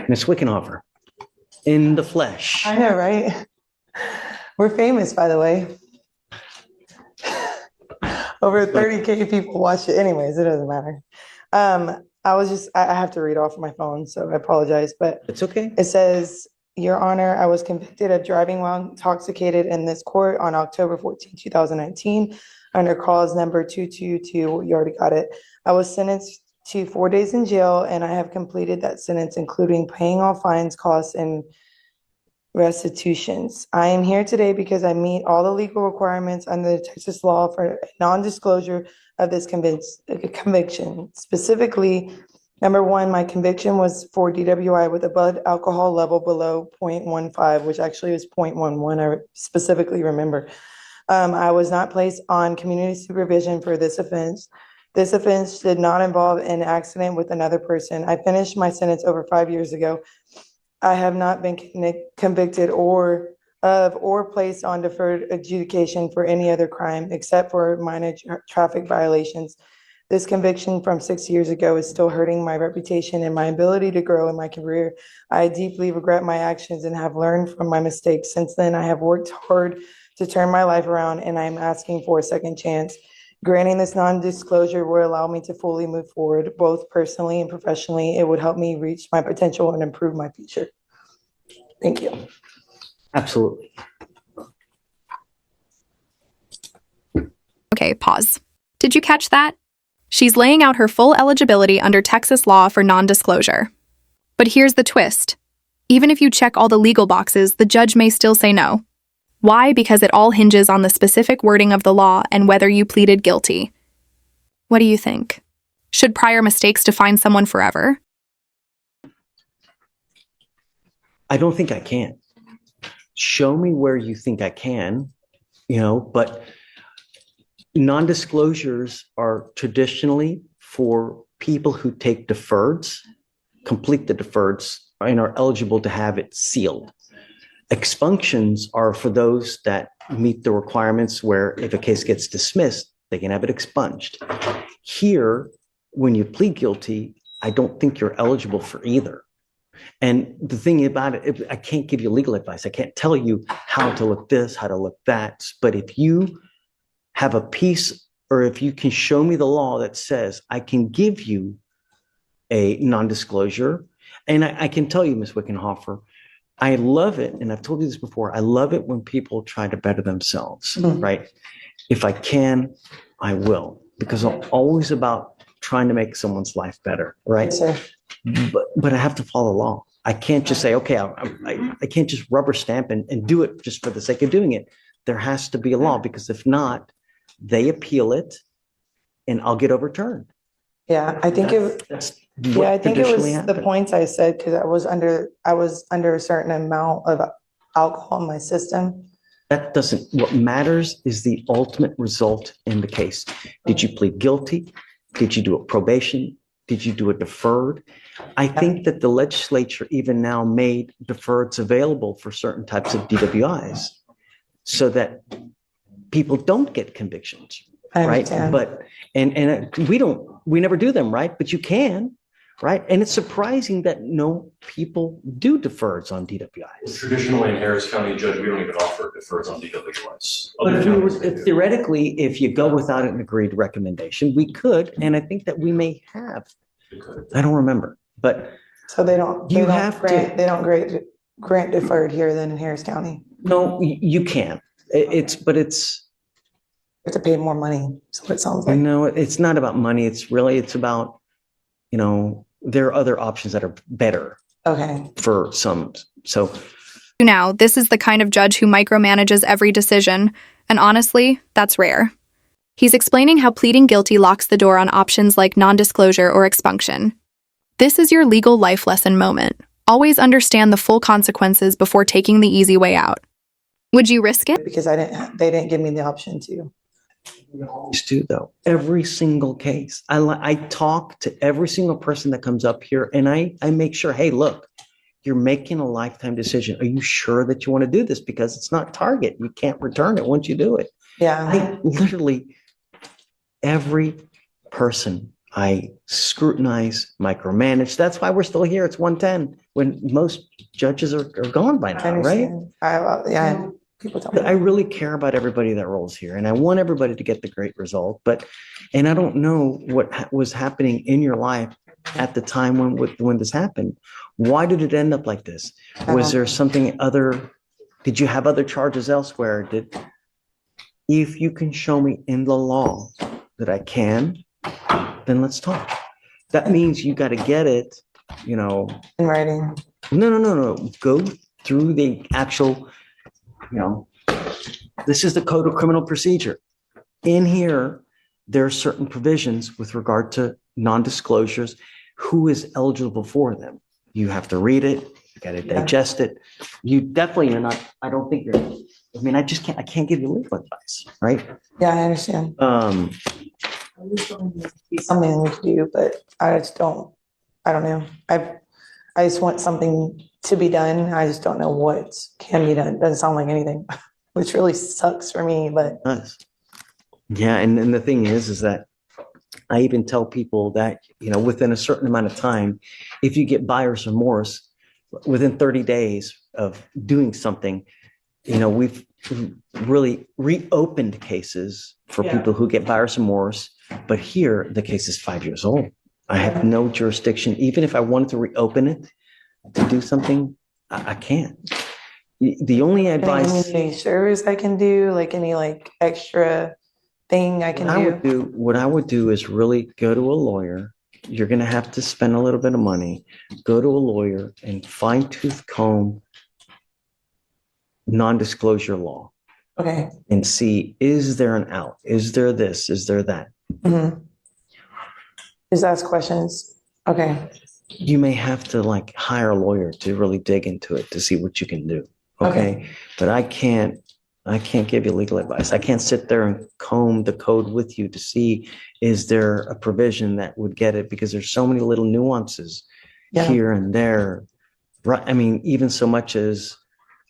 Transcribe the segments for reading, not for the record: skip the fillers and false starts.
Ms. Wickenhofer, in the flesh. I know, right? We're famous, by the way. Over 30K people watch it. Anyways, it doesn't matter. I have to read off my phone, so I apologize, but It's okay. it says, Your Honor, I was convicted of driving while intoxicated in this court on October 14, 2019, under cause number 222. You already got it. I was sentenced to 4 days in jail, and I have completed that sentence, including paying all fines, costs, and restitutions. I am here today because I meet all the legal requirements under the Texas law for non-disclosure of this conviction. Specifically, number one, my conviction was for DWI with a blood alcohol level below 0.15, which actually was 0.11. I specifically remember. I was not placed on community supervision for this offense. This offense did not involve an accident with another person. I finished my sentence over 5 years ago. I have not been convicted or placed on deferred adjudication for any other crime except for minor traffic violations. This conviction from 6 years ago is still hurting my reputation and my ability to grow in my career. I deeply regret my actions and have learned from my mistakes. Since then, I have worked hard to turn my life around, and I am asking for a second chance. Granting this non-disclosure will allow me to fully move forward, both personally and professionally. It would help me reach my potential and improve my future. Thank you. Absolutely. Okay, pause. Did you catch that? She's laying out her full eligibility under Texas law for non-disclosure. But here's the twist. Even if you check all the legal boxes, the judge may still say no. Why? Because it all hinges on the specific wording of the law and whether you pleaded guilty. What do you think? Should prior mistakes define someone forever? I don't think I can. Show me where you think I can, but non-disclosures are traditionally for people who take deferreds, complete the deferreds, and are eligible to have it sealed. Expunctions are for those that meet the requirements where if a case gets dismissed, they can have it expunged. Here, when you plead guilty, I don't think you're eligible for either. And the thing about it, I can't give you legal advice. I can't tell you how to look this, how to look that. But if you have a piece, or if you can show me the law that says I can give you a non-disclosure, and I can tell you, Ms. Wickenhofer, I love it, and I've told you this before, I love it when people try to better themselves, right? If I can, I will, because I'm always about trying to make someone's life better, right? Yes, but I have to follow the law. I can't just say, okay, I can't just rubber stamp and do it just for the sake of doing it. There has to be a law, because if not, they appeal it and I'll get overturned. Yeah, I think it was the points I said, because I was under a certain amount of alcohol in my system. What matters is the ultimate result in the case. Did you plead guilty? Did you do a probation? Did you do a deferred? I think that the legislature even now made deferreds available for certain types of DWIs so that people don't get convictions. Right. But we never do them, right? But you can, right? And it's surprising that no people do deferreds on DWIs. Traditionally in Harris County, Judge, we don't even offer deferreds on DWIs. But theoretically, if you go without an agreed recommendation, we could, and I think that we may have. I don't remember, but so they don't grant deferred here then in Harris County. No, you can. It's You have to pay more money. So it sounds like. No, it's not about money. It's about, there are other options that are better. Okay. For some. So. Now, this is the kind of judge who micromanages every decision. And honestly, that's rare. He's explaining how pleading guilty locks the door on options like non-disclosure or expunction. This is your legal life lesson moment. Always understand the full consequences before taking the easy way out. Would you risk it? Because they didn't give me the option to. We always do, though. Every single case. I talk to every single person that comes up here, and I make sure, hey, look, you're making a lifetime decision. Are you sure that you want to do this? Because it's not Target. You can't return it once you do it. Yeah. I literally, every person I scrutinize, micromanage. That's why we're still here. It's 110 when most judges are gone by I now, right? understand. Yeah, people tell me. I really care about everybody that rolls here and I want everybody to get the great result. And I don't know what was happening in your life at the time when this happened. Why did it end up like this? Was there something other? Did you have other charges elsewhere? If you can show me in the law that I can, then let's talk. That means you got to get it, In writing. No. Go through the actual, this is the Code of Criminal Procedure. In here, there are certain provisions with regard to non-disclosures, who is eligible for them. You have to read it, you got to digest it. You definitely are not, I don't think you're, I can't give you legal advice, right? Yeah, I understand. Something we could do, but I don't know. I just want something to be done. I just don't know what can be done. It doesn't sound like anything, which really sucks for me, but. Yeah. And the thing is that I even tell people that, within a certain amount of time, if you get buyer's remorse within 30 days of doing something, we've really reopened cases for people who get buyer's remorse. But here, the case is 5 years old. I have no jurisdiction. Even if I wanted to reopen it to do something, I can't. The only advice. Any community service I can do, like any extra thing I can do. What I would do is really go to a lawyer. You're going to have to spend a little bit of money. Go to a lawyer and fine tooth comb non-disclosure law. Okay. And see, is there an out? Is there this? Is there that? Mm-hmm. Just ask questions. Okay. You may have to hire a lawyer to really dig into it to see what you can do. Okay. But I can't give you legal advice. I can't sit there and comb the code with you to see, is there a provision that would get it? Because there's so many little nuances here and there. Right. I mean, even so much as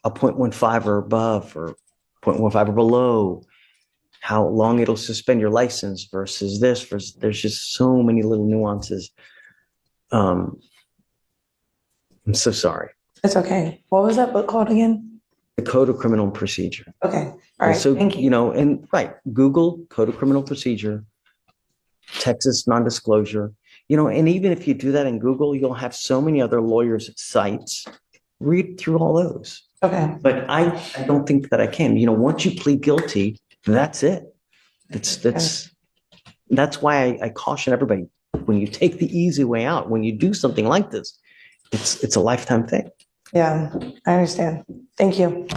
a 0.15 or above or 0.15 or below, how long it'll suspend your license versus there's just so many little nuances. I'm so sorry. It's okay. What was that book called again? The Code of Criminal Procedure. Okay. All right. So, thank you. Google Code of Criminal Procedure, Texas non-disclosure, and even if you do that in Google, you'll have so many other lawyers' sites. Read through all those. Okay. But I don't think that I can. Once you plead guilty, that's it. That's why I caution everybody, when you take the easy way out, when you do something like this, it's a lifetime thing. Yeah, I understand. Thank you.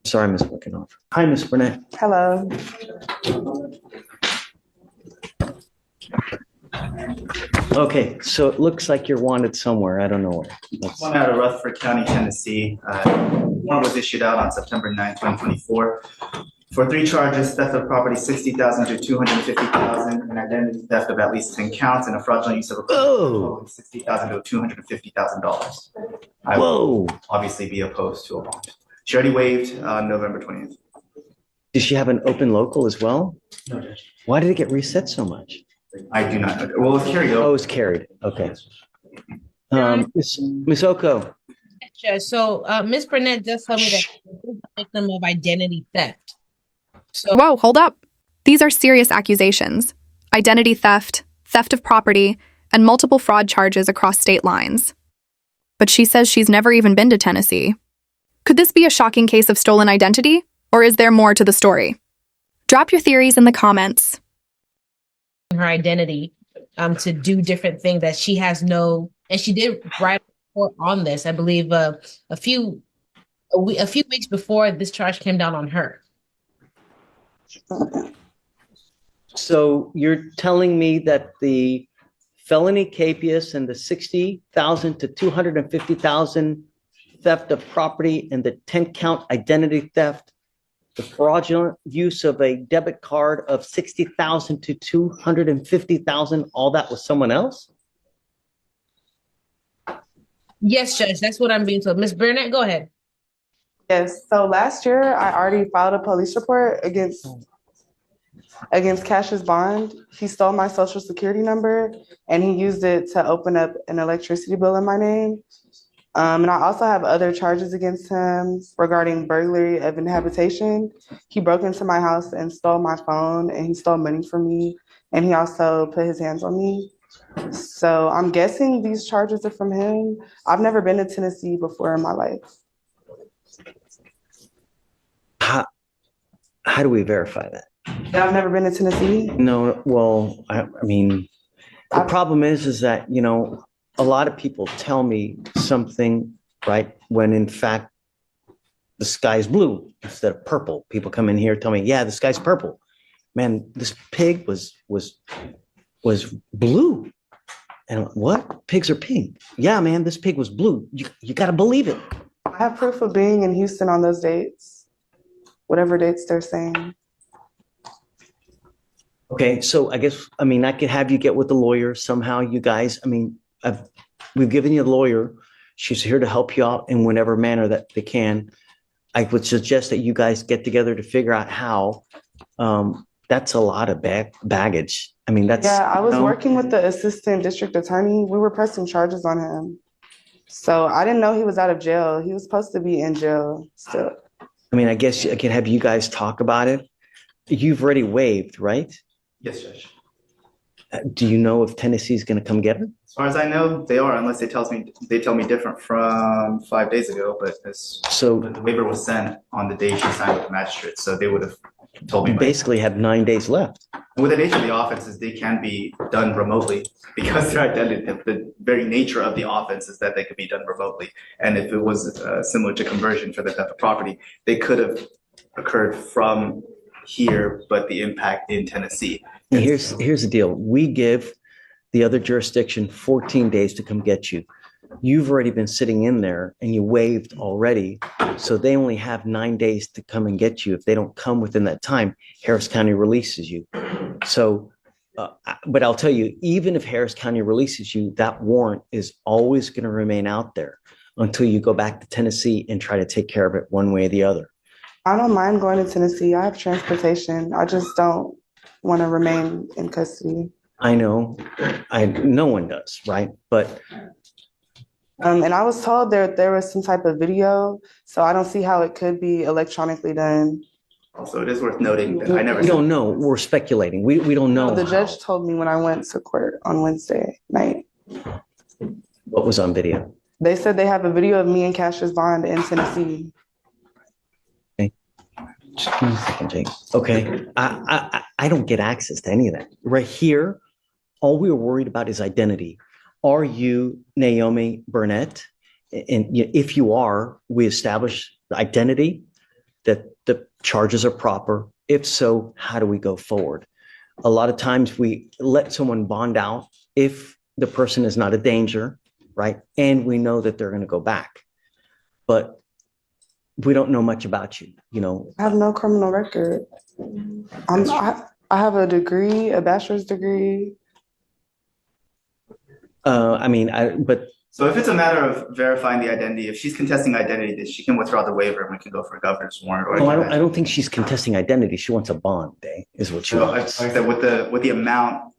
Sorry, Ms. Wickenoff. Hi, Ms. Burnett. Hello. Okay, so it looks like you're wanted somewhere. I don't know where. One out of Rutherford County, Tennessee. Warrant was issued out on September 9, 2024 for 3 charges: theft of property $60,000 to $250,000, and identity theft of at least 10 counts, and a fraudulent use of a $60,000 to $250,000. I will obviously be opposed to a bond. She already waived on November 20th. Does she have an open local as well? No, Judge. Why did it get reset so much? I do not know. Well, it's carried over. Oh, it's carried. Okay. Ms. Oko. Judge, so Ms. Burnett just told me that she's a victim of identity theft. So Whoa, hold up. These are serious accusations. Identity theft, theft of property, and multiple fraud charges across state lines. But she says she's never even been to Tennessee. Could this be a shocking case of stolen identity? Or is there more to the story? Drop your theories in the comments. her identity to do different things that she has no, and she did write a report on this, I believe, a few weeks before this charge came down on her. So you're telling me that the felony capias and the 60,000 to 250,000 theft of property and the 10 count identity theft, the fraudulent use of a debit card of 60,000 to 250,000, all that was someone else? Yes, Judge, that's what I'm being told. Ms. Burnett, go ahead. Yes, so last year I already filed a police report against Against Cash's bond, he stole my social security number and he used it to open up an electricity bill in my name. And I also have other charges against him regarding burglary of inhabitation. He broke into my house and stole my phone and he stole money from me. And he also put his hands on me. So I'm guessing these charges are from him. I've never been to Tennessee before in my life. How do we verify that? I've never been to Tennessee. No, well, I mean, the problem is that, you know, a lot of people tell me something, right, when in fact the sky's blue instead of purple. People come in here tell me, yeah, the sky's purple. Man, this pig was blue. And I'm like, what? Pigs are pink. Yeah, man, this pig was blue. You got to believe it. I have proof of being in Houston on those dates, whatever dates they're saying. Okay, so I guess, I mean, I could have you get with the lawyer somehow, you guys. I mean, we've given you a lawyer. She's here to help you out in whatever manner that they can. I would suggest that you guys get together to figure out how. That's a lot of baggage. I mean, that's... Yeah, I was working with the assistant district attorney. We were pressing charges on him. So I didn't know he was out of jail. He was supposed to be in jail still. I mean, I guess I can have you guys talk about it. You've already waived, right? Yes, Judge. Do you know if Tennessee's going to come get her? As far as I know, they are, unless they tell me different from 5 days ago. But the waiver was sent on the day she signed with the magistrate, so they would have told me. You basically have 9 days left. With the nature of the offenses, they can be done remotely because their identity, the very nature of the offense is that they could be done remotely. And if it was similar to conversion for the theft of property, they could have occurred from here, but the impact in Tennessee. And here's the deal. We give the other jurisdiction 14 days to come get you. You've already been sitting in there and you waived already. So they only have 9 days to come and get you. If they don't come within that time, Harris County releases you. So, but I'll tell you, even if Harris County releases you, that warrant is always going to remain out there until you go back to Tennessee and try to take care of it one way or the other. I don't mind going to Tennessee. I have transportation. I just don't want to remain in custody. I know. No one does, right? But and I was told there was some type of video, so I don't see how it could be electronically done. Also, it is worth noting that we don't know. We're speculating. We don't know. The judge told me when I went to court on Wednesday night. What was on video? They said they have a video of me and Cash's bond in Tennessee. Just give me a second, Jake. Okay. I don't get access to any of that. Right here, all we were worried about is identity. Are you Naomi Burnett? And if you are, we establish the identity, that the charges are proper. If so, how do we go forward? A lot of times we let someone bond out if the person is not a danger, right? And we know that they're going to go back. But we don't know much about you, you know. I have no criminal record. I have a degree, a bachelor's degree. So if it's a matter of verifying the identity, if she's contesting identity, then she can withdraw the waiver and we can go for a governor's warrant. Or I don't think she's contesting identity. She wants a bond, is what she wants. Like I said, with the amount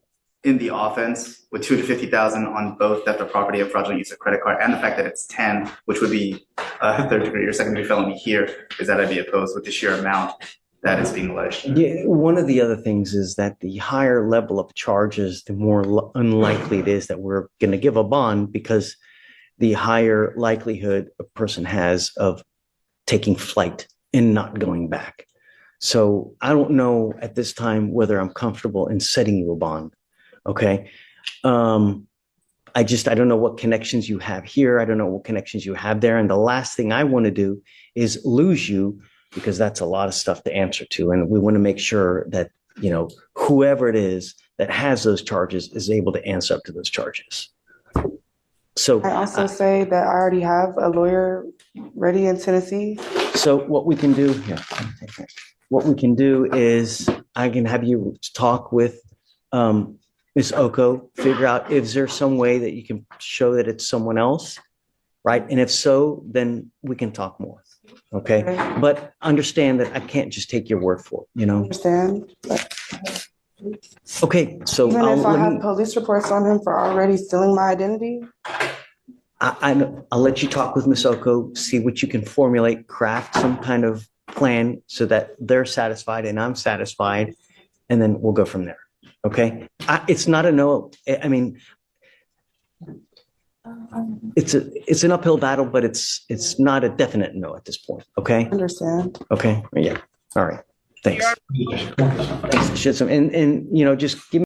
in the offense, with $250,000 on both theft of property and fraudulent use of credit card, and the fact that it's 10, which would be a third degree or second degree felony here, is that I'd be opposed with the sheer amount that is being alleged. Yeah, one of the other things is that the higher level of charges, the more unlikely it is that we're going to give a bond, because the higher likelihood a person has of taking flight and not going back. So I don't know at this time whether I'm comfortable in setting you a bond. Okay. I don't know what connections you have here. I don't know what connections you have there. And the last thing I want to do is lose you, because that's a lot of stuff to answer to. And we want to make sure that, you know, whoever it is that has those charges is able to answer up to those charges. So I also say that I already have a lawyer ready in Tennessee. So what we can do here, what we can do is I can have you talk with Ms. Oko, figure out if there's some way that you can show that it's someone else, right? And if so, then we can talk more. Okay. Okay. But understand that I can't just take your word for it, Understand? But Okay. So even if I let have me, police reports on him for already stealing my identity, I'll let you talk with Ms. Oko, see what you can formulate, craft some kind of plan so that they're satisfied and I'm satisfied, and then we'll go from there. Okay. It's not a no. I mean, it's an uphill battle, but it's not a definite no at this point. Okay. understand? Okay. Yeah. All right. Thanks. Thanks, Shitsum. And just give me